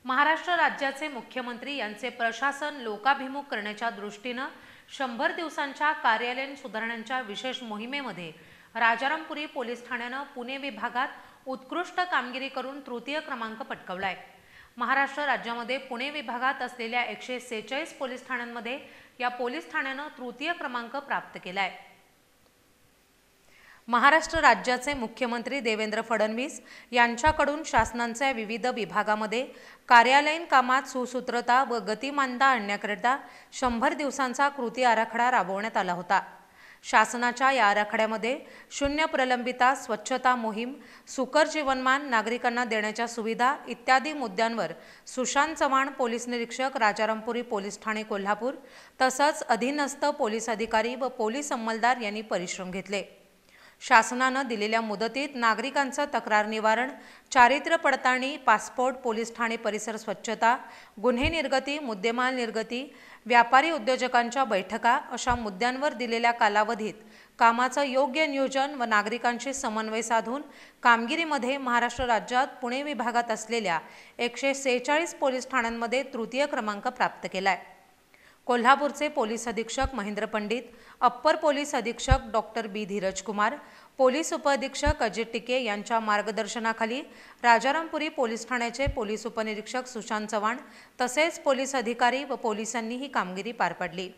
महाराष्ट्र राज्याचे मुख्यमंत्री यांचे प्रशासन लोकाभिमुख करण्याच्या दृष्टीने 100 दिवसांच्या कार्यालयीन सुधारणांच्या विशेष मोहिमेमध्ये राजारामपुरी पोलीस ठाण्याने पुणे विभागात उत्कृष्ट कामगिरी करून तृतीय क्रमांक पटकावलाय। महाराष्ट्र राज्यामध्ये पुणे विभागात असलेल्या 146 पोलीस ठाण्यांमध्ये या पोलीस ठाण्याने तृतीय क्रमांक प्राप्त केलाय। महाराष्ट्र राज्याचे मुख्यमंत्री देवेंद्र फडणवीस यांच्याकडून शासनाच्या विविध विभागामध्ये कार्यालयीन कामात सुसूत्रता व गतिमानता आणण्याकरिता 100 दिवसांचा कृती आराखडा राबवण्यात आला होता। शासनाच्या या आराखड्यामध्ये शून्य प्रलंबिता, स्वच्छता मोहीम, सुकर जीवनमान, नागरिकांना देण्याच्या सुविधा इत्यादी मुद्द्यांवर सुशांत चव्हाण पोलीस निरीक्षक, राजारामपुरी पोलीस ठाणे कोल्हापूर तसंच अधीनस्थ पोलीस अधिकारी व पोलीस अंमलदार यांनी परिश्रम घेतले। शासनाने दिलेल्या मुदतीत नागरिकांचं तक्रार निवारण, चारित्र्य पडताळणी, पासपोर्ट, पोलीस ठाणे परिसर स्वच्छता, गुन्हे निर्गती, मुद्देमाल निर्गती, व्यापारी उद्योजकांच्या बैठका अशा मुद्द्यांवर दिलेल्या कालावधीत कामाचं योग्य नियोजन व नागरिकांशी समन्वय साधून कामगिरीमध्ये महाराष्ट्र राज्यात पुणे विभागात असलेल्या 146 पोलीस ठाण्यांमध्ये तृतीय क्रमांक प्राप्त केलाय। कोल्हापूरचे पोलीस अधीक्षक महेंद्र पंडित, अप्पर पोलीस अधीक्षक डॉक्टर बी धीरज कुमार, पोलीस उपअधीक्षक अजित टिके यांच्या मार्गदर्शनाखाली राजारामपुरी पोलीस ठाण्याचे पोलीस उपनिरीक्षक सुशांत चव्हाण तसेच पोलीस अधिकारी व पोलिसांनी ही कामगिरी पार पाडली।